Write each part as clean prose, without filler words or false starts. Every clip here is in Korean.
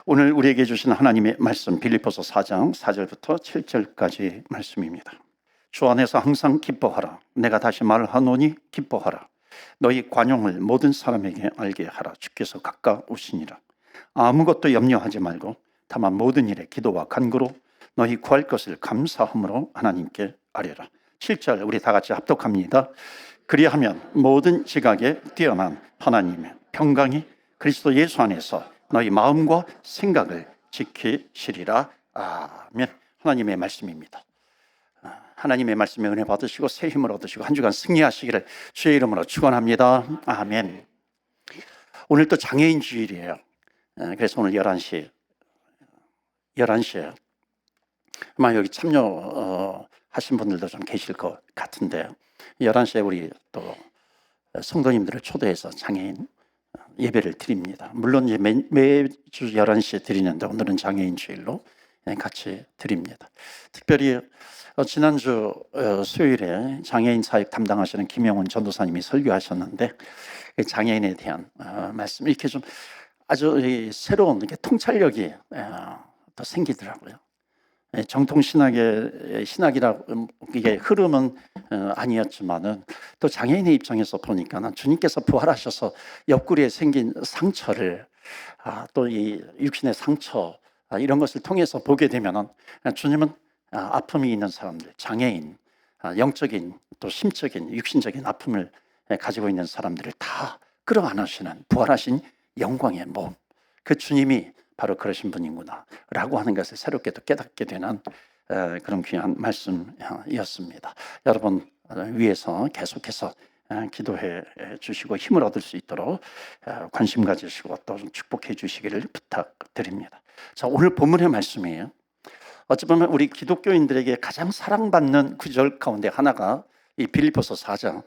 오늘 우리에게 주신 하나님의 말씀 빌립보서 4장 4절부터 7절까지 말씀입니다. 주 안에서 항상 기뻐하라. 내가 다시 말하노니 기뻐하라. 너희 관용을 모든 사람에게 알게 하라. 주께서 가까우시니라. 아무것도 염려하지 말고 다만 모든 일에 기도와 간구로 너희 구할 것을 감사함으로 하나님께 아뢰라. 7절 우리 다 같이 합독합니다. 그리하면 모든 지각에 뛰어난 하나님의 평강이 그리스도 예수 안에서 너희 마음과 생각을 지키시리라. 아멘. 하나님의 말씀입니다. 하나님의 말씀에 은혜 받으시고 새 힘을 얻으시고 한 주간 승리하시기를 주의 이름으로 축원합니다. 아멘. 오늘 또 장애인 주일이에요. 그래서 오늘 11시에 아마 여기 참여하신 분들도 좀 계실 것 같은데 11시에 우리 또 성도님들을 초대해서 장애인 예배를 드립니다. 물론 이제 매주 11시에 드리는데 오늘은 장애인 주일로 같이 드립니다. 특별히 지난주 수요일에 장애인 사역 담당하시는 김영훈 전도사님이 설교하셨는데 장애인에 대한 말씀 이렇게 좀 아주 새로운 이렇게 통찰력이 더 생기더라고요. 정통 신학이라고 이게 흐름은 아니었지만은 또 장애인의 입장에서 보니까는 주님께서 부활하셔서 옆구리에 생긴 상처를 또 이 육신의 상처 이런 것을 통해서 보게 되면은 주님은 아픔이 있는 사람들, 장애인, 영적인 또 심적인 육신적인 아픔을 가지고 있는 사람들을 다 끌어안으시는 부활하신 영광의 몸, 그 주님이 바로 그러신 분이구나 라고 하는 것을 새롭게 또 깨닫게 되는 그런 귀한 말씀이었습니다. 여러분 위해서 계속해서 기도해 주시고 힘을 얻을 수 있도록 관심 가지시고 또 축복해 주시기를 부탁드립니다. 자, 오늘 본문의 말씀이에요. 어찌 보면 우리 기독교인들에게 가장 사랑받는 구절 가운데 하나가 이 빌립보서 4장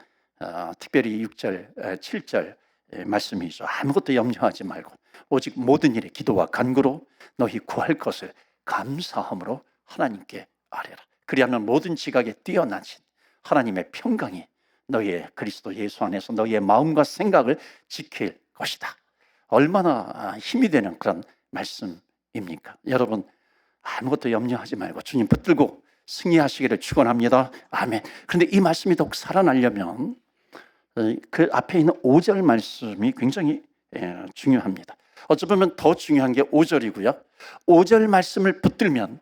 특별히 6절, 7절 말씀이죠. 아무것도 염려하지 말고 오직 모든 일에 기도와 간구로 너희 구할 것을 감사함으로 하나님께 아뢰라. 그리하면 모든 지각에 뛰어나신 하나님의 평강이 너희의 그리스도 예수 안에서 너희의 마음과 생각을 지킬 것이다. 얼마나 힘이 되는 그런 말씀입니까? 여러분 아무것도 염려하지 말고 주님 붙들고 승리하시기를 축원합니다. 아멘. 그런데 이 말씀이 더욱 살아나려면 그 앞에 있는 5절 말씀이 굉장히 중요합니다. 어찌 보면 더 중요한 게 5절이고요. 5절 말씀을 붙들면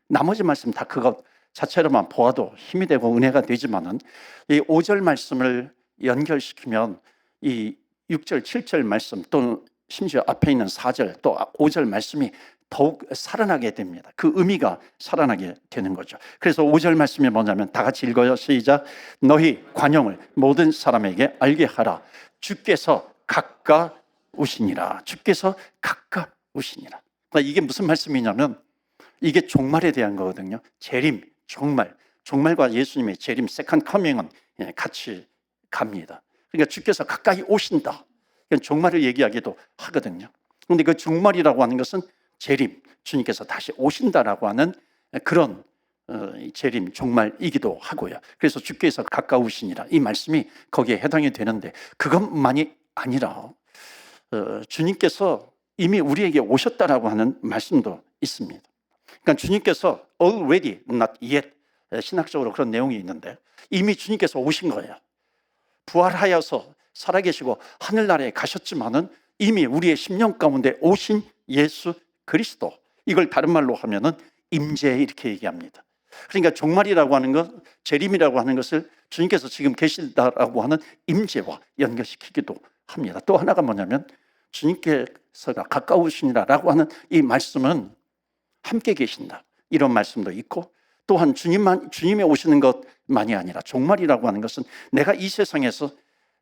나머지 말씀 다 그것 자체로만 보아도 힘이 되고 은혜가 되지만은 이 5절 말씀을 연결시키면 이 6절, 7절 말씀 또 심지어 앞에 있는 4절 또 5절 말씀이 더욱 살아나게 됩니다. 그 의미가 살아나게 되는 거죠. 그래서 5절 말씀이 뭐냐면 다 같이 읽어요. 시작. 너희 관용을 모든 사람에게 알게 하라. 주께서 가까우시니라. 주께서 가까우시니라. 그러니까 이게 무슨 말씀이냐면 이게 종말에 대한 거거든요. 재림, 종말. 종말과 예수님의 재림, 세컨드 커밍은 같이 갑니다. 그러니까 주께서 가까이 오신다. 종말을 얘기하기도 하거든요. 그런데 그 종말이라고 하는 것은 재림, 주님께서 다시 오신다라고 하는 그런 재림, 종말이기도 하고요. 그래서 주께서 가까우시니라 이 말씀이 거기에 해당이 되는데 그것만이 아니라 주님께서 이미 우리에게 오셨다라고 하는 말씀도 있습니다. 그러니까 주님께서 already, not yet 신학적으로 그런 내용이 있는데 이미 주님께서 오신 거예요. 부활하여서 살아계시고 하늘나라에 가셨지만은 이미 우리의 심령 가운데 오신 예수 그리스도, 이걸 다른 말로 하면은 임재 이렇게 얘기합니다. 그러니까 종말이라고 하는 것, 재림이라고 하는 것을 주님께서 지금 계시다라고 하는 임재와 연결시키기도 합니다. 또 하나가 뭐냐면 주님께서가 가까우시니라라고 하는 이 말씀은 함께 계신다 이런 말씀도 있고 또한 주님이 오시는 것만이 아니라 종말이라고 하는 것은 내가 이 세상에서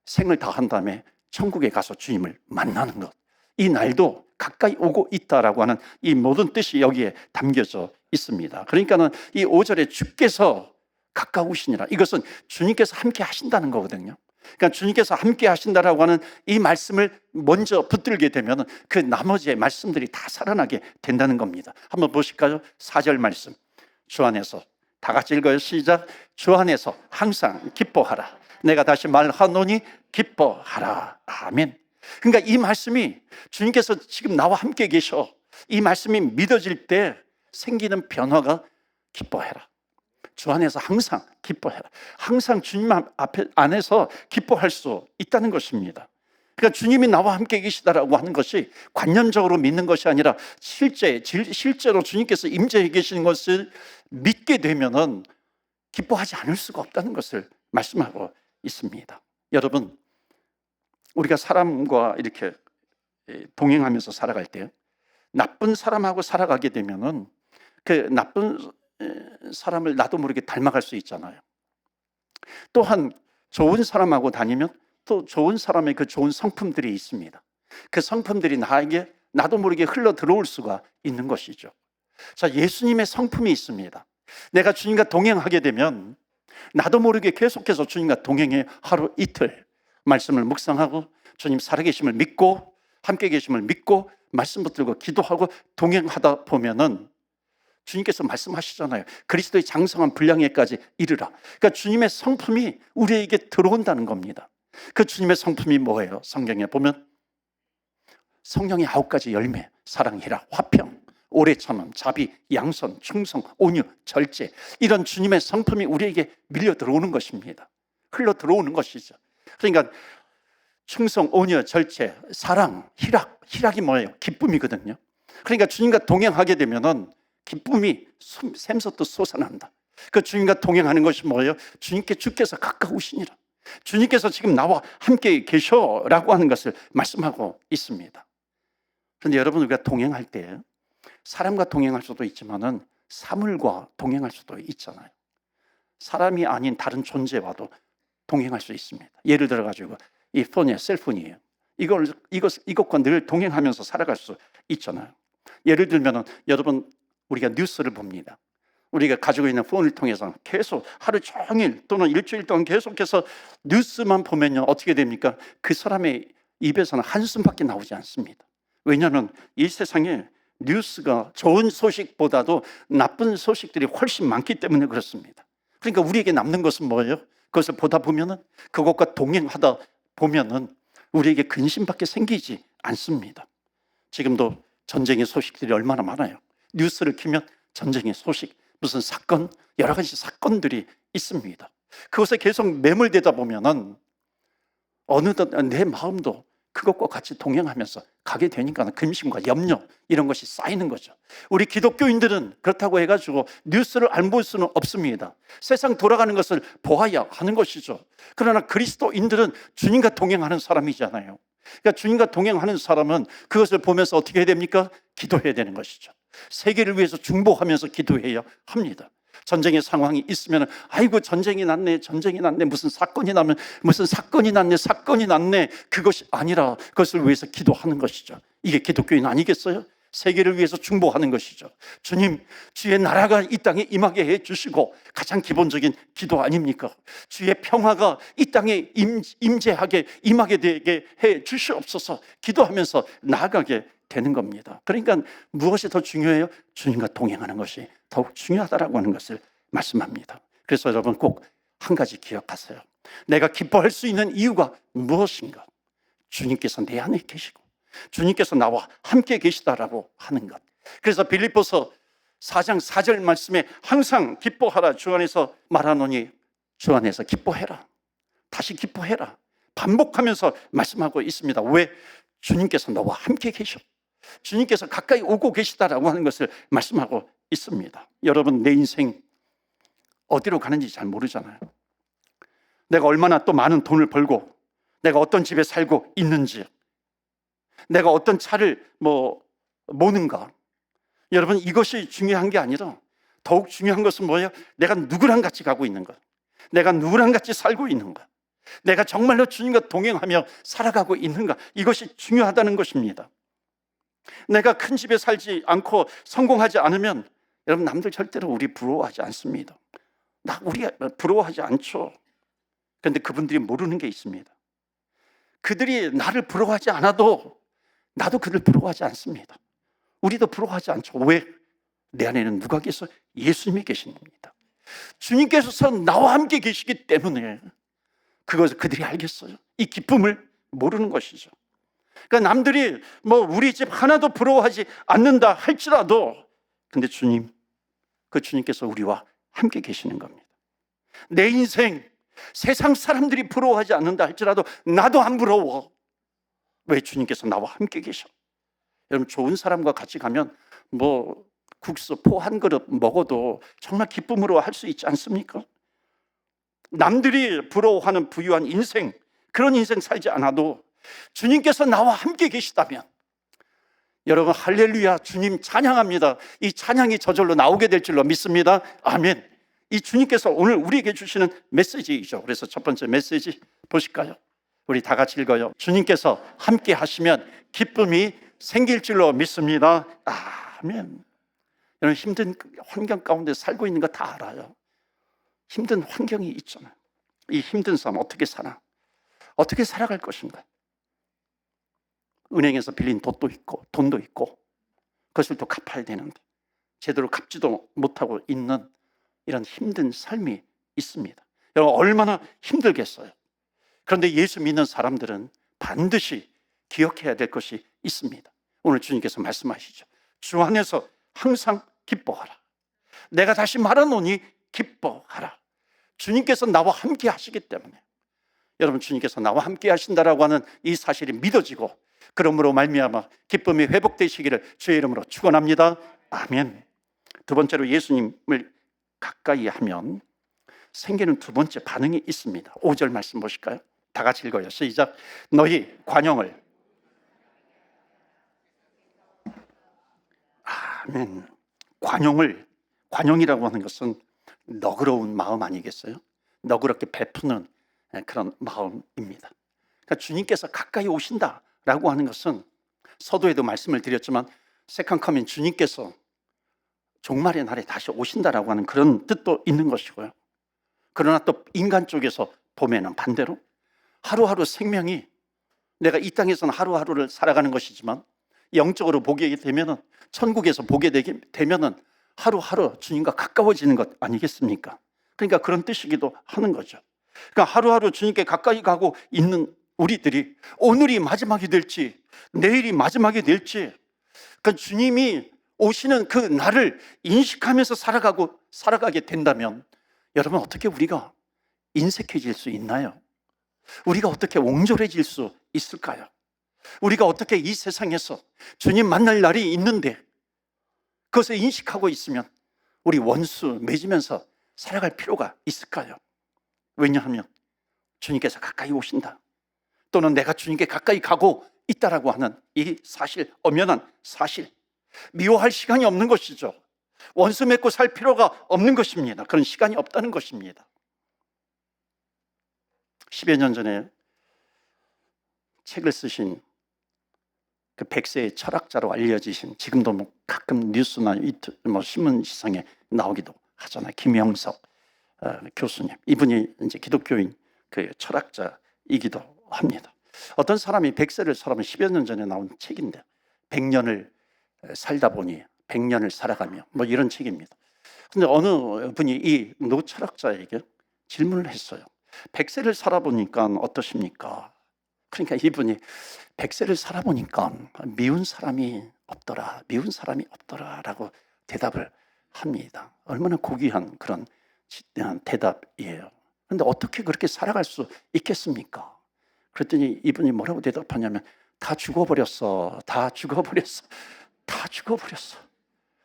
생을 다한 다음에 천국에 가서 주님을 만나는 것, 이 날도 가까이 오고 있다라고 하는 이 모든 뜻이 여기에 담겨져 있습니다. 그러니까는 이 5절에 주께서 가까우시니라 이것은 주님께서 함께 하신다는 거거든요. 그러니까 주님께서 함께 하신다라고 하는 이 말씀을 먼저 붙들게 되면 그 나머지의 말씀들이 다 살아나게 된다는 겁니다. 한번 보실까요? 4절 말씀. 주 안에서 다 같이 읽어요. 시작. 주 안에서 항상 기뻐하라. 내가 다시 말하노니 기뻐하라. 아멘. 그러니까 이 말씀이 주님께서 지금 나와 함께 계셔. 이 말씀이 믿어질 때 생기는 변화가 기뻐해라. 주 안에서 항상 기뻐해라. 항상 주님 안에서 기뻐할 수 있다는 것입니다. 그러니까 주님이 나와 함께 계시다라고 하는 것이 관념적으로 믿는 것이 아니라 실제로 주님께서 임재해 계시는 것을 믿게 되면은 기뻐하지 않을 수가 없다는 것을 말씀하고 있습니다. 여러분, 우리가 사람과 이렇게 동행하면서 살아갈 때 나쁜 사람하고 살아가게 되면은 그 나쁜 사람을 나도 모르게 닮아갈 수 있잖아요. 또한 좋은 사람하고 다니면 또 좋은 사람의 그 좋은 성품들이 있습니다. 그 성품들이 나에게 나도 모르게 흘러 들어올 수가 있는 것이죠. 자, 예수님의 성품이 있습니다. 내가 주님과 동행하게 되면 나도 모르게 계속해서 주님과 동행해 하루 이틀 말씀을 묵상하고 주님 살아계심을 믿고 함께 계심을 믿고 말씀 붙들고 기도하고 동행하다 보면은 주님께서 말씀하시잖아요. 그리스도의 장성한 분량에까지 이르라. 그러니까 주님의 성품이 우리에게 들어온다는 겁니다. 그 주님의 성품이 뭐예요? 성경에 보면 성령의 9가지 열매, 사랑, 희락, 화평, 오래 참음, 자비, 양선, 충성, 온유, 절제, 이런 주님의 성품이 우리에게 밀려 들어오는 것입니다. 흘러 들어오는 것이죠. 그러니까 충성, 온유, 절제, 사랑, 희락, 희락이 뭐예요? 기쁨이거든요. 그러니까 주님과 동행하게 되면은 기쁨이 샘솟듯 솟아난다. 그 주님과 동행하는 것이 뭐예요? 주께서 가까우시니라. 주님께서 지금 나와 함께 계셔라고 하는 것을 말씀하고 있습니다. 그런데 여러분, 우리가 동행할 때 사람과 동행할 수도 있지만은 사물과 동행할 수도 있잖아요. 사람이 아닌 다른 존재와도 동행할 수 있습니다. 예를 들어 가지고 이 폰이에요, 셀폰이에요. 이것과 늘 동행하면서 살아갈 수 있잖아요. 예를 들면은 여러분, 우리가 뉴스를 봅니다. 우리가 가지고 있는 폰을 통해서 계속 하루 종일 또는 일주일 동안 계속해서 뉴스만 보면요, 어떻게 됩니까? 그 사람의 입에서는 한숨밖에 나오지 않습니다. 왜냐하면 이 세상에 뉴스가 좋은 소식보다도 나쁜 소식들이 훨씬 많기 때문에 그렇습니다. 그러니까 우리에게 남는 것은 뭐예요? 그것을 보다 보면은, 그것과 동행하다 보면은 우리에게 근심밖에 생기지 않습니다. 지금도 전쟁의 소식들이 얼마나 많아요. 뉴스를 켜면 전쟁의 소식, 무슨 사건, 여러 가지 사건들이 있습니다. 그것에 계속 매몰되다 보면은 어느덧 내 마음도 그것과 같이 동행하면서 가게 되니까 근심과 염려, 이런 것이 쌓이는 거죠. 우리 기독교인들은 그렇다고 해가지고 뉴스를 안 볼 수는 없습니다. 세상 돌아가는 것을 보아야 하는 것이죠. 그러나 그리스도인들은 주님과 동행하는 사람이잖아요. 그러니까 주님과 동행하는 사람은 그것을 보면서 어떻게 해야 됩니까? 기도해야 되는 것이죠. 세계를 위해서 중보하면서 기도해야 합니다. 전쟁의 상황이 있으면 아이고 전쟁이 났네, 무슨 사건이 났네, 그것이 아니라 그것을 위해서 기도하는 것이죠. 이게 기독교인 아니겠어요? 세계를 위해서 중보하는 것이죠. 주님, 주의 나라가 이 땅에 임하게 해 주시고, 가장 기본적인 기도 아닙니까? 주의 평화가 이 땅에 임하게 되게 해 주시옵소서 기도하면서 나아가게 되는 겁니다. 그러니까 무엇이 더 중요해요? 주님과 동행하는 것이 더욱 중요하다라고 하는 것을 말씀합니다. 그래서 여러분, 꼭 한 가지 기억하세요. 내가 기뻐할 수 있는 이유가 무엇인가? 주님께서 내 안에 계시고 주님께서 나와 함께 계시다라고 하는 것. 그래서 빌립보서 4장 4절 말씀에 항상 기뻐하라 주 안에서 말하노니, 주 안에서 기뻐해라, 다시 기뻐해라, 반복하면서 말씀하고 있습니다. 왜? 주님께서 너와 함께 계셔, 주님께서 가까이 오고 계시다라고 하는 것을 말씀하고 있습니다. 여러분, 내 인생 어디로 가는지 잘 모르잖아요. 내가 얼마나 또 많은 돈을 벌고, 내가 어떤 집에 살고 있는지, 내가 어떤 차를 모는가. 여러분, 이것이 중요한 게 아니라 더욱 중요한 것은 뭐예요? 내가 누구랑 같이 가고 있는가, 내가 누구랑 같이 살고 있는가, 내가 정말로 주님과 동행하며 살아가고 있는가, 이것이 중요하다는 것입니다. 내가 큰 집에 살지 않고 성공하지 않으면 여러분, 남들 절대로 우리 부러워하지 않습니다. 우리가 부러워하지 않죠. 그런데 그분들이 모르는 게 있습니다. 그들이 나를 부러워하지 않아도 나도 그들 부러워하지 않습니다. 우리도 부러워하지 않죠. 왜? 내 안에는 누가 계셔? 예수님이 계십니다. 주님께서 나와 함께 계시기 때문에 그것을 그들이 알겠어요. 이 기쁨을 모르는 것이죠. 그러니까 남들이 뭐 우리 집 하나도 부러워하지 않는다 할지라도, 근데 주님, 그 주님께서 우리와 함께 계시는 겁니다. 내 인생 세상 사람들이 부러워하지 않는다 할지라도 나도 안 부러워. 왜? 주님께서 나와 함께 계셔. 여러분, 좋은 사람과 같이 가면 뭐 국수 포 한 그릇 먹어도 정말 기쁨으로 할 수 있지 않습니까? 남들이 부러워하는 부유한 인생, 그런 인생 살지 않아도 주님께서 나와 함께 계시다면, 여러분, 할렐루야, 주님 찬양합니다. 이 찬양이 저절로 나오게 될 줄로 믿습니다. 아멘. 이 주님께서 오늘 우리에게 주시는 메시지이죠. 그래서 첫 번째 메시지 보실까요? 우리 다 같이 읽어요. 주님께서 함께 하시면 기쁨이 생길 줄로 믿습니다. 아멘. 여러분, 힘든 환경 가운데 살고 있는 거 다 알아요. 힘든 환경이 있잖아요. 이 힘든 삶 어떻게 살아? 어떻게 살아갈 것인가? 은행에서 빌린 돈도 있고 그것을 또 갚아야 되는데 제대로 갚지도 못하고 있는 이런 힘든 삶이 있습니다. 여러분, 얼마나 힘들겠어요. 그런데 예수 믿는 사람들은 반드시 기억해야 될 것이 있습니다. 오늘 주님께서 말씀하시죠. 주 안에서 항상 기뻐하라. 내가 다시 말하노니 기뻐하라. 주님께서 나와 함께 하시기 때문에, 여러분, 주님께서 나와 함께 하신다라고 하는 이 사실이 믿어지고, 그러므로 말미암아 기쁨이 회복되시기를 주의 이름으로 축원합니다. 아멘. 두 번째로, 예수님을 가까이 하면 생기는 두 번째 반응이 있습니다. 5절 말씀 보실까요? 다 같이 읽어요. 시작. 너희 관용을. 아멘. 관용이라고 하는 것은 너그러운 마음 아니겠어요? 너그럽게 베푸는 그런 마음입니다. 그러니까 주님께서 가까이 오신다라고 하는 것은, 서두에도 말씀을 드렸지만 세컨 커밍, 주님께서 종말의 날에 다시 오신다라고 하는 그런 뜻도 있는 것이고요. 그러나 또 인간 쪽에서 보면은 반대로 하루하루 생명이, 내가 이 땅에서는 하루하루를 살아가는 것이지만 영적으로 보게 되면은, 천국에서 보게 되면은 하루하루 주님과 가까워지는 것 아니겠습니까? 그러니까 그런 뜻이기도 하는 거죠. 그러니까 하루하루 주님께 가까이 가고 있는 우리들이 오늘이 마지막이 될지 내일이 마지막이 될지, 그러니까 주님이 오시는 그 날을 인식하면서 살아가게 된다면, 여러분, 어떻게 우리가 인색해질 수 있나요? 우리가 어떻게 옹졸해질 수 있을까요? 우리가 어떻게 이 세상에서 주님 만날 날이 있는데 그것을 인식하고 있으면 우리 원수 맺으면서 살아갈 필요가 있을까요? 왜냐하면 주님께서 가까이 오신다, 또는 내가 주님께 가까이 가고 있다라고 하는 이 사실, 엄연한 사실, 미워할 시간이 없는 것이죠. 원수 맺고 살 필요가 없는 것입니다. 그런 시간이 없다는 것입니다. 10여 년 전에 책을 쓰신 그 100세의 철학자로 알려지신, 지금도 뭐 가끔 뉴스나 신문 시상에 나오기도 하잖아요. 김영석 교수님. 이분이 이제 기독교인 그 철학자이기도 합니다. 어떤 사람이 100세를 살아면 10여 년 전에 나온 책인데, 100년을 살다 보니 100년을 살아가며, 뭐 이런 책입니다. 근데 어느 분이 이 노 철학자에게 질문을 했어요. 100세를 살아보니까 어떠십니까? 그러니까 이분이 100세를 살아보니까 미운 사람이 없더라 라고 대답을 합니다. 얼마나 고귀한 그런 대답이에요. 그런데 어떻게 그렇게 살아갈 수 있겠습니까? 그랬더니 이분이 뭐라고 대답하냐면, 다 죽어버렸어.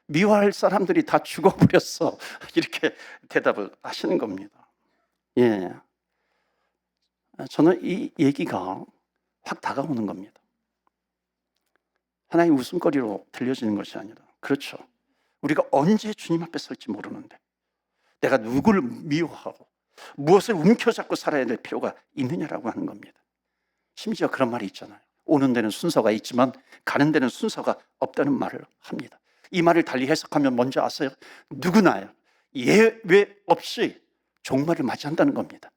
미워할 사람들이 다 죽어버렸어. 이렇게 대답을 하시는 겁니다. 예, 저는 이 얘기가 확 다가오는 겁니다. 하나의 웃음거리로 들려지는 것이 아니라, 그렇죠, 우리가 언제 주님 앞에 설지 모르는데 내가 누구를 미워하고 무엇을 움켜잡고 살아야 될 필요가 있느냐라고 하는 겁니다. 심지어 그런 말이 있잖아요. 오는 데는 순서가 있지만 가는 데는 순서가 없다는 말을 합니다. 이 말을 달리 해석하면 뭔지 아세요? 누구나 예외 없이 종말을 맞이한다는 겁니다.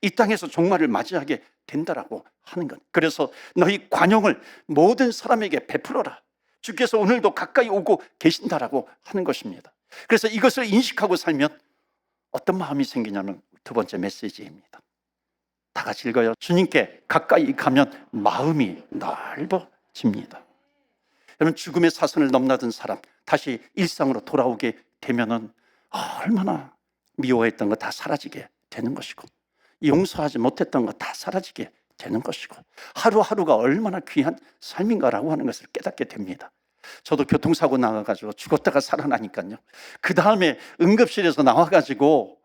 이 땅에서 종말을 맞이하게 된다라고 하는 것. 그래서 너희 관용을 모든 사람에게 베풀어라. 주께서 오늘도 가까이 오고 계신다라고 하는 것입니다. 그래서 이것을 인식하고 살면 어떤 마음이 생기냐면, 두 번째 메시지입니다. 다 같이 읽어요. 주님께 가까이 가면 마음이 넓어집니다. 여러분, 죽음의 사선을 넘나든 사람 다시 일상으로 돌아오게 되면은 얼마나 미워했던 거 다 사라지게 되는 것이고, 용서하지 못했던 거 다 사라지게 되는 것이고, 하루하루가 얼마나 귀한 삶인가라고 하는 것을 깨닫게 됩니다. 저도 교통사고 나가가지고 죽었다가 살아나니까요, 그 다음에 응급실에서 나와가지고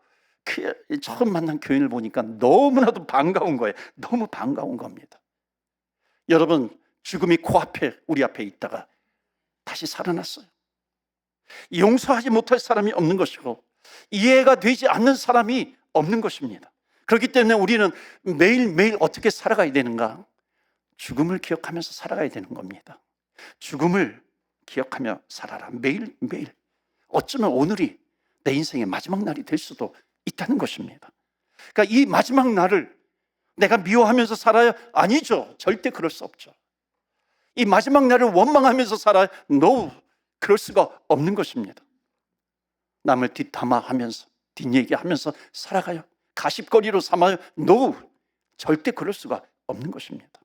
처음 만난 교인을 보니까 너무나도 반가운 거예요. 너무 반가운 겁니다. 여러분, 죽음이 코앞에 우리 앞에 있다가 다시 살아났어요. 용서하지 못할 사람이 없는 것이고 이해가 되지 않는 사람이 없는 것입니다. 그렇기 때문에 우리는 매일매일 어떻게 살아가야 되는가? 죽음을 기억하면서 살아가야 되는 겁니다. 죽음을 기억하며 살아라. 매일매일. 어쩌면 오늘이 내 인생의 마지막 날이 될 수도 있다는 것입니다. 그러니까 이 마지막 날을 내가 미워하면서 살아야? 아니죠. 절대 그럴 수 없죠. 이 마지막 날을 원망하면서 살아야? No, 그럴 수가 없는 것입니다. 남을 뒷담화하면서 뒷얘기하면서 살아가요? 가십거리로 삼아요? No, 절대 그럴 수가 없는 것입니다.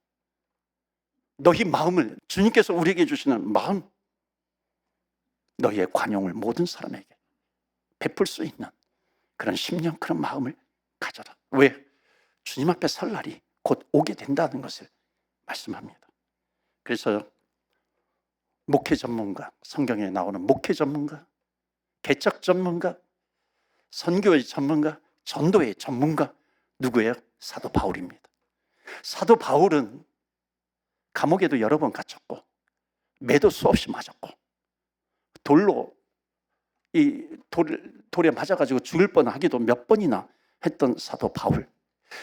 너희 마음을, 주님께서 우리에게 주시는 마음, 너희의 관용을 모든 사람에게 베풀 수 있는 그런 심령, 그런 마음을 가져라. 왜? 주님 앞에 설 날이 곧 오게 된다는 것을 말씀합니다. 그래서 목회 전문가, 성경에 나오는 목회 전문가, 개척 전문가, 선교의 전문가, 전도의 전문가, 누구예요? 사도 바울입니다. 사도 바울은 감옥에도 여러 번 갇혔고 매도 수없이 맞았고 돌에 맞아가지고 죽을 뻔하기도 몇 번이나 했던 사도 바울.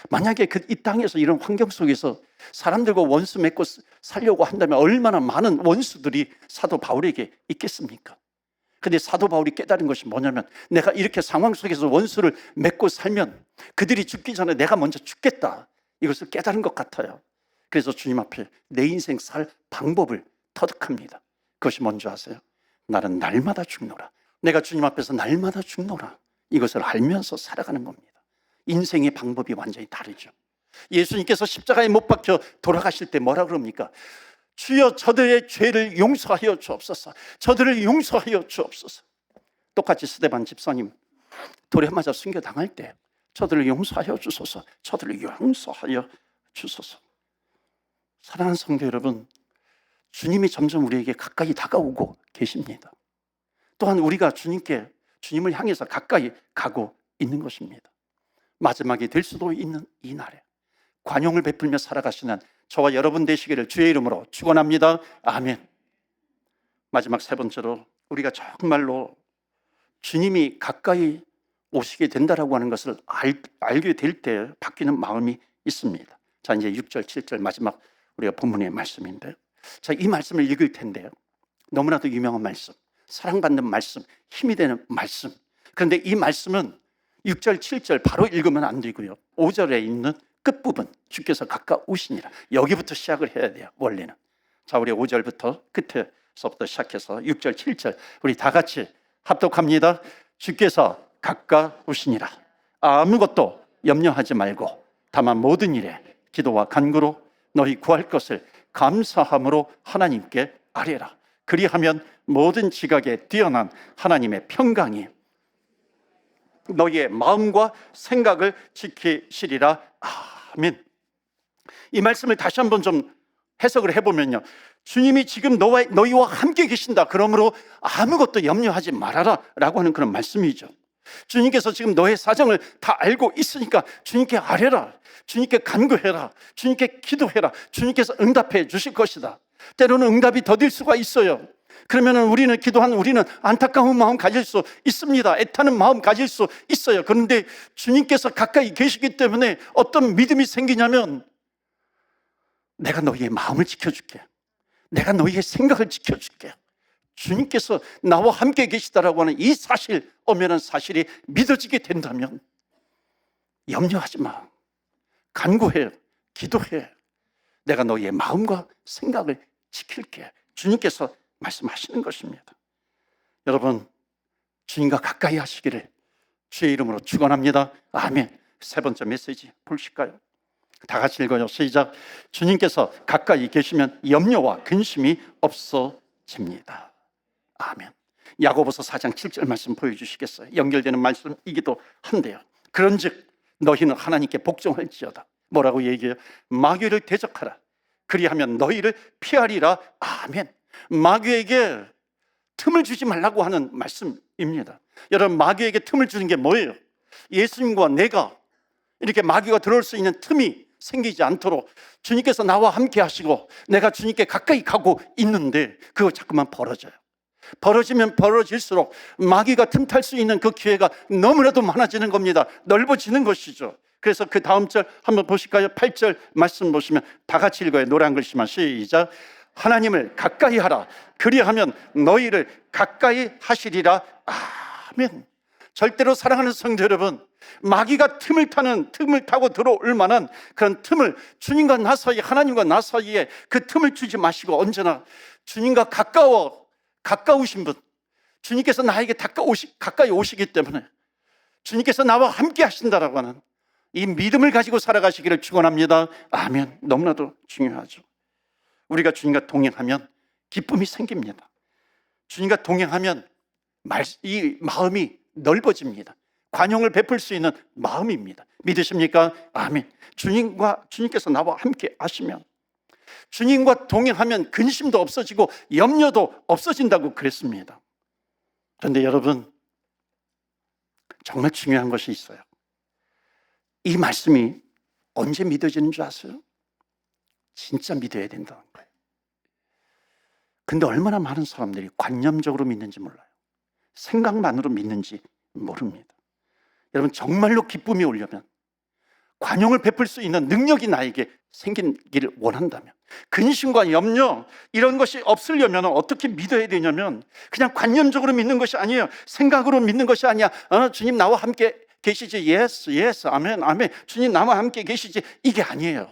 만약에 이 땅에서 이런 환경 속에서 사람들과 원수 맺고 살려고 한다면 얼마나 많은 원수들이 사도 바울에게 있겠습니까? 근데 사도 바울이 깨달은 것이 뭐냐면, 내가 이렇게 상황 속에서 원수를 맺고 살면 그들이 죽기 전에 내가 먼저 죽겠다, 이것을 깨달은 것 같아요. 그래서 주님 앞에 내 인생 살 방법을 터득합니다. 그것이 뭔지 아세요? 나는 날마다 죽노라. 내가 주님 앞에서 날마다 죽노라, 이것을 알면서 살아가는 겁니다. 인생의 방법이 완전히 다르죠. 예수님께서 십자가에 못 박혀 돌아가실 때 뭐라 그럽니까? 주여, 저들의 죄를 용서하여 주옵소서. 저들을 용서하여 주옵소서. 똑같이 스데반 집사님 돌에 맞아 순교당할 때 저들을 용서하여 주소서, 저들을 용서하여 주소서. 사랑하는 성도 여러분, 주님이 점점 우리에게 가까이 다가오고 계십니다. 또한 우리가 주님을 향해서 가까이 가고 있는 것입니다. 마지막이 될 수도 있는 이 날에 관용을 베풀며 살아가시는 저와 여러분 되시기를 주의 이름으로 축원합니다. 아멘. 마지막 세 번째로, 우리가 정말로 주님이 가까이 오시게 된다라고 하는 것을 알게 될 때 바뀌는 마음이 있습니다. 자, 이제 6절, 7절 마지막 우리가 본문의 말씀인데, 자, 이 말씀을 읽을 텐데요, 너무나도 유명한 말씀, 사랑받는 말씀, 힘이 되는 말씀. 그런데 이 말씀은 6절, 7절 바로 읽으면 안 되고요, 5절에 있는 끝부분, 주께서 가까우시니라, 여기부터 시작을 해야 돼요, 원래는. 자, 우리 5절부터 끝에서부터 시작해서 6절, 7절 우리 다 같이 합독합니다. 주께서 가까우시니라. 아무것도 염려하지 말고 다만 모든 일에 기도와 간구로 너희 구할 것을 감사함으로 하나님께 아뢰라. 그리하면 모든 지각에 뛰어난 하나님의 평강이 너희의 마음과 생각을 지키시리라. 아멘. 이 말씀을 다시 한번 좀 해석을 해보면요, 주님이 지금 너희와 함께 계신다, 그러므로 아무것도 염려하지 말아라 라고 하는 그런 말씀이죠. 주님께서 지금 너의 사정을 다 알고 있으니까 주님께 아뢰라, 주님께 간구해라, 주님께 기도해라. 주님께서 응답해 주실 것이다. 때로는 응답이 더딜 수가 있어요. 그러면 우리는 안타까운 마음 가질 수 있습니다. 애타는 마음 가질 수 있어요. 그런데 주님께서 가까이 계시기 때문에 어떤 믿음이 생기냐면, 내가 너희의 마음을 지켜줄게, 내가 너희의 생각을 지켜줄게, 주님께서 나와 함께 계시다라고 하는 이 사실, 엄연한 사실이 믿어지게 된다면 염려하지 마, 간구해, 기도해, 내가 너희의 마음과 생각을 지킬게, 주님께서 말씀하시는 것입니다. 여러분, 주님과 가까이 하시기를 주의 이름으로 축원합니다. 아멘. 세 번째 메시지 보실까요? 다 같이 읽어요. 시작. 주님께서 가까이 계시면 염려와 근심이 없어집니다. 아멘. 야고보서 4장 7절 말씀 보여주시겠어요? 연결되는 말씀이기도 한데요. 그런즉 너희는 하나님께 복종할지어다. 뭐라고 얘기해요? 마귀를 대적하라. 그리하면 너희를 피하리라. 아멘. 마귀에게 틈을 주지 말라고 하는 말씀입니다. 여러분, 마귀에게 틈을 주는 게 뭐예요? 예수님과 내가 이렇게 마귀가 들어올 수 있는 틈이 생기지 않도록 주님께서 나와 함께 하시고 내가 주님께 가까이 가고 있는데 그거 자꾸만 벌어져요. 벌어지면 벌어질수록 마귀가 틈탈 수 있는 그 기회가 너무나도 많아지는 겁니다. 넓어지는 것이죠. 그래서 그 다음 절 한번 보실까요? 8절 말씀 보시면 다 같이 읽어요. 노란 글씨만 시작. 하나님을 가까이 하라. 그리하면 너희를 가까이 하시리라. 아멘. 절대로 사랑하는 성도 여러분, 마귀가 틈을 타고 들어올 만한 그런 틈을 주님과 나 사이에, 하나님과 나 사이에 그 틈을 주지 마시고 언제나 주님과 가까우신 분, 주님께서 나에게 가까이 오시기 때문에 주님께서 나와 함께 하신다라고 하는 이 믿음을 가지고 살아가시기를 축원합니다. 아멘. 너무나도 중요하죠. 우리가 주님과 동행하면 기쁨이 생깁니다. 주님과 동행하면 이 마음이 넓어집니다. 관용을 베풀 수 있는 마음입니다. 믿으십니까? 아멘. 주님께서 나와 함께 하시면, 주님과 동행하면 근심도 없어지고 염려도 없어진다고 그랬습니다. 그런데 여러분, 정말 중요한 것이 있어요. 이 말씀이 언제 믿어지는 줄 아세요? 진짜 믿어야 된다는 거예요. 근데 얼마나 많은 사람들이 관념적으로 믿는지 몰라요. 생각만으로 믿는지 모릅니다. 여러분, 정말로 기쁨이 오려면, 관용을 베풀 수 있는 능력이 나에게 생기기를 원한다면, 근심과 염려 이런 것이 없으려면 어떻게 믿어야 되냐면 그냥 관념적으로 믿는 것이 아니에요. 생각으로 믿는 것이 아니야. 주님 나와 함께 계시지. 예스 아멘 아멘. 주님 나와 함께 계시지. 이게 아니에요.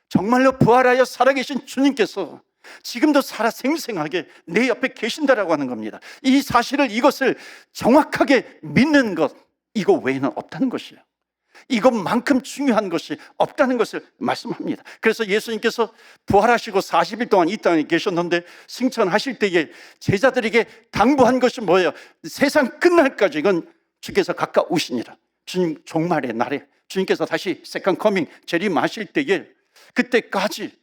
정말로 부활하여 살아계신 주님께서 지금도 살아 생생하게 내 옆에 계신다라고 하는 겁니다. 이 사실을, 이것을 정확하게 믿는 것, 이거 외에는 없다는 것이에요. 이것만큼 중요한 것이 없다는 것을 말씀합니다. 그래서 예수님께서 부활하시고 40일 동안 이 땅에 계셨는데 승천하실 때에 제자들에게 당부한 것이 뭐예요? 세상 끝날까지 이건 주께서 가까우시니라. 주님 종말의 날에 주님께서 다시 세컨 커밍 재림하실 때에 그때까지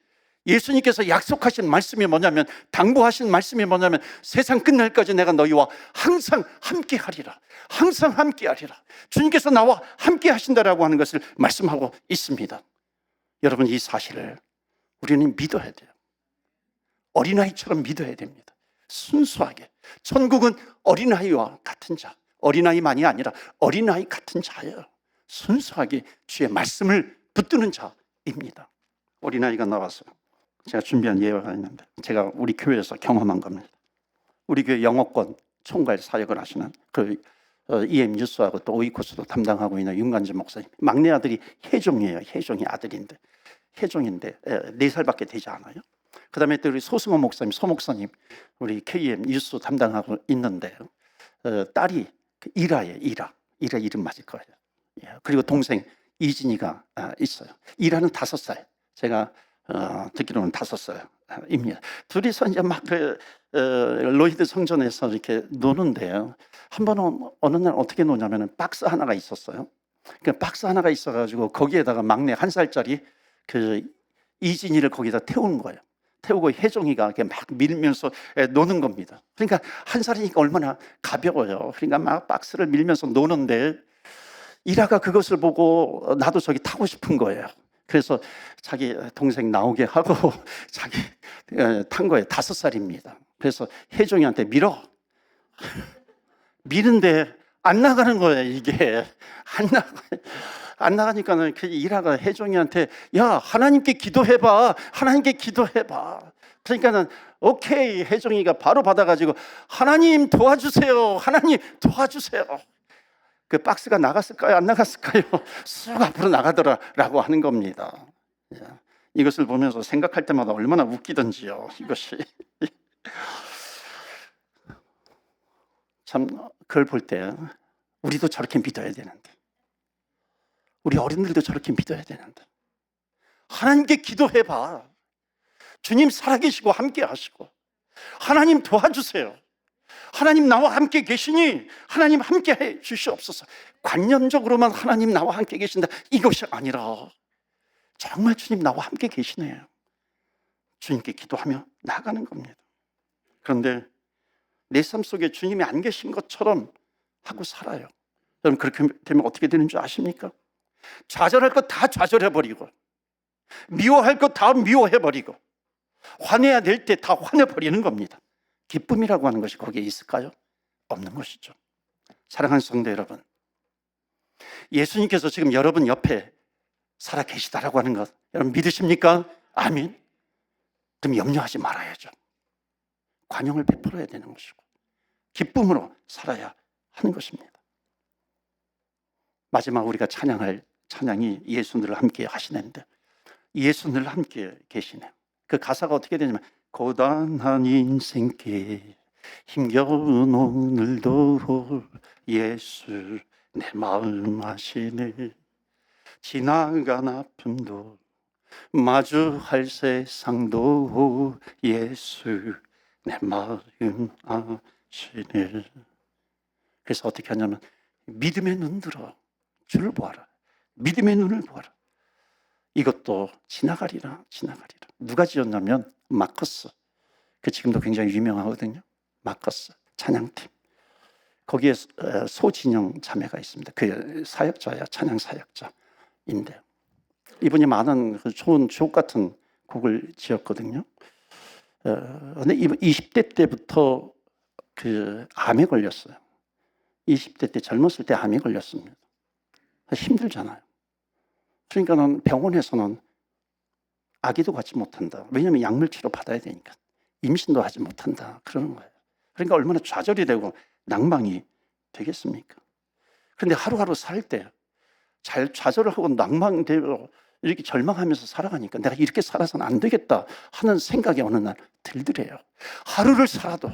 예수님께서 약속하신 말씀이 뭐냐면, 당부하신 말씀이 뭐냐면, 세상 끝날까지 내가 너희와 항상 함께 하리라. 항상 함께 하리라. 주님께서 나와 함께 하신다라고 하는 것을 말씀하고 있습니다. 여러분, 이 사실을 우리는 믿어야 돼요. 어린아이처럼 믿어야 됩니다. 순수하게. 천국은 어린아이와 같은 자, 어린아이만이 아니라 어린아이 같은 자예요. 순수하게 주의 말씀을 붙드는 자입니다. 어린아이가 나왔어요. 제가 준비한 예화가 있는데, 제가 우리 교회에서 경험한 겁니다. 우리 교회 영어권 총괄 사역을 하시는 그 EM 뉴스하고 또 오이코스도 담당하고 있는 윤관지 목사님, 막내 아들이 혜종이에요. 혜종이 아들인데, 혜종인데 4살밖에 되지 않아요. 그 다음에 또 우리 소승원 목사님, 소 목사님, 우리 KM 뉴스 담당하고 있는데 딸이 이라예요. 이라 이름 맞을 거예요. 그리고 동생 이진이가 있어요. 이라는 5살, 제가 듣기로는 5살입니다. 둘이서 이제 막 로이드 성전에서 이렇게 노는데요. 한 번은 어느 날 어떻게 노냐면은 박스 하나가 있었어요. 그 박스 하나가 있어가지고 거기에다가 막내 1살짜리 그 이진이를 거기다 태우는 거예요. 태우고 혜종이가 이렇게 막 밀면서 노는 겁니다. 그러니까 1살이니까 얼마나 가벼워요. 그러니까 막 박스를 밀면서 노는데 이라가 그것을 보고 나도 저기 타고 싶은 거예요. 그래서 자기 동생 나오게 하고 자기 탄 거예요. 5살입니다. 그래서 혜종이한테 밀어. 미는데 안 나가는 거예요. 이게 안 나가니까는 그 이라가 혜종이한테, 야, 하나님께 기도해봐. 하나님께 기도해봐. 그러니까는 오케이, 혜종이가 바로 받아가지고 하나님 도와주세요. 하나님 도와주세요. 그 박스가 나갔을까요? 안 나갔을까요? 쑥 앞으로 나가더라라고 하는 겁니다. 이것을 보면서 생각할 때마다 얼마나 웃기던지요. 이것이 참, 그걸 볼 때 우리도 저렇게 믿어야 되는데, 우리 어른들도 저렇게 믿어야 되는데, 하나님께 기도해봐. 주님 살아계시고 함께 하시고, 하나님 도와주세요. 하나님 나와 함께 계시니 하나님 함께 해 주시옵소서. 관념적으로만 하나님 나와 함께 계신다, 이것이 아니라 정말 주님 나와 함께 계시네요. 주님께 기도하며 나아가는 겁니다. 그런데 내 삶 속에 주님이 안 계신 것처럼 하고 살아요. 여러분, 그렇게 되면 어떻게 되는 줄 아십니까? 좌절할 것 다 좌절해버리고, 미워할 것 다 미워해버리고, 화내야 될 때 다 화내버리는 겁니다. 기쁨이라고 하는 것이 거기에 있을까요? 없는 것이죠. 사랑하는 성도 여러분, 예수님께서 지금 여러분 옆에 살아 계시다라고 하는 것 여러분 믿으십니까? 아멘. 그럼 염려하지 말아야죠. 관용을 베풀어야 되는 것이고, 기쁨으로 살아야 하는 것입니다. 마지막 우리가 찬양할 찬양이 예수 늘 함께 하시는데, 예수 늘 함께 계시네요. 그 가사가 어떻게 되냐면, 고단한 인생길 힘겨운 오늘도 예수 내 마음 아시네. 지나간 아픔도 마주할 세상도 예수 내 마음 아시네. 그래서 어떻게 하냐면, 믿음의 눈 들어 주를 보아라. 믿음의 눈을 보아라. 이것도 지나가리라, 지나가리라. 누가 지었냐면 마커스. 그 지금도 굉장히 유명하거든요. 마커스 찬양팀. 거기에 소진영 자매가 있습니다. 그 사역자야, 찬양 사역자인데, 이분이 많은 좋은 주옥 같은 곡을 지었거든요. 근데 20대 때부터 그 암에 걸렸어요. 20대 때 젊었을 때 암에 걸렸습니다. 힘들잖아요. 그러니까는 병원에서는 아기도 갖지 못한다. 왜냐하면 약물 치료 받아야 되니까. 임신도 하지 못한다. 그러는 거예요. 그러니까 얼마나 좌절이 되고 낭망이 되겠습니까? 그런데 하루하루 살 때 잘 좌절을 하고 낭망되고 이렇게 절망하면서 살아가니까 내가 이렇게 살아서는 안 되겠다 하는 생각이 어느 날 들더래요. 하루를 살아도,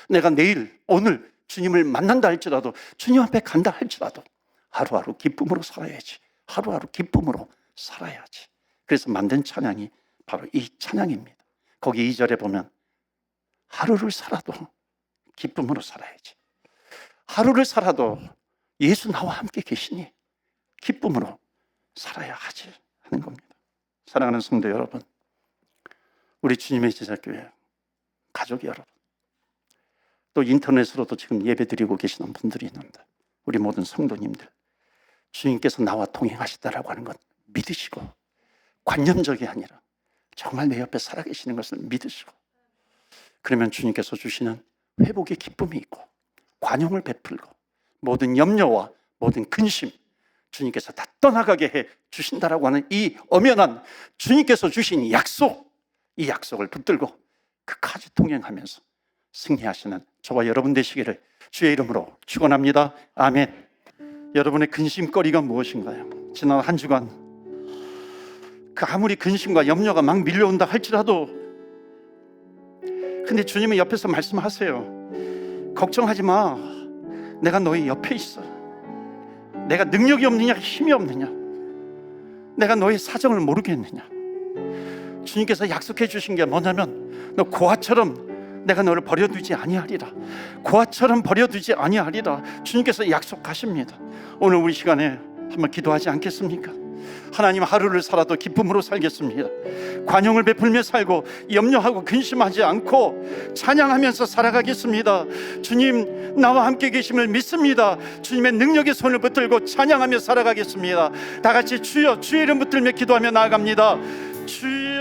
내가 내일 오늘 주님을 만난다 할지라도, 주님 앞에 간다 할지라도 하루하루 기쁨으로 살아야지. 하루하루 기쁨으로 살아야지. 그래서 만든 찬양이 바로 이 찬양입니다. 거기 2절에 보면, 하루를 살아도 기쁨으로 살아야지. 하루를 살아도 예수 나와 함께 계시니 기쁨으로 살아야 하지 하는 겁니다. 사랑하는 성도 여러분, 우리 주님의 제자교회 가족 여러분, 또 인터넷으로도 지금 예배드리고 계시는 분들이 있는데, 우리 모든 성도님들, 주님께서 나와 동행하시다라고 하는 것 믿으시고, 관념적이 아니라 정말 내 옆에 살아계시는 것을 믿으시고, 그러면 주님께서 주시는 회복의 기쁨이 있고, 관용을 베풀고, 모든 염려와 모든 근심 주님께서 다 떠나가게 해 주신다라고 하는 이 엄연한 주님께서 주신 약속, 이 약속을 붙들고 끝까지 동행하면서 승리하시는 저와 여러분 되시기를 주의 이름으로 축원합니다. 아멘. 여러분의 근심거리가 무엇인가요? 지난 한 주간 그 아무리 근심과 염려가 막 밀려온다 할지라도, 근데 주님은 옆에서 말씀하세요. 걱정하지 마. 내가 너희 옆에 있어. 내가 능력이 없느냐, 힘이 없느냐, 내가 너의 사정을 모르겠느냐. 주님께서 약속해 주신 게 뭐냐면, 너 고아처럼 내가 너를 버려두지 아니하리라. 고아처럼 버려두지 아니하리라. 주님께서 약속하십니다. 오늘 우리 시간에 한번 기도하지 않겠습니까? 하나님, 하루를 살아도 기쁨으로 살겠습니다. 관용을 베풀며 살고 염려하고 근심하지 않고 찬양하면서 살아가겠습니다. 주님 나와 함께 계심을 믿습니다. 주님의 능력의 손을 붙들고 찬양하며 살아가겠습니다. 다 같이 주여, 주의 이름 붙들며 기도하며 나아갑니다. 주여.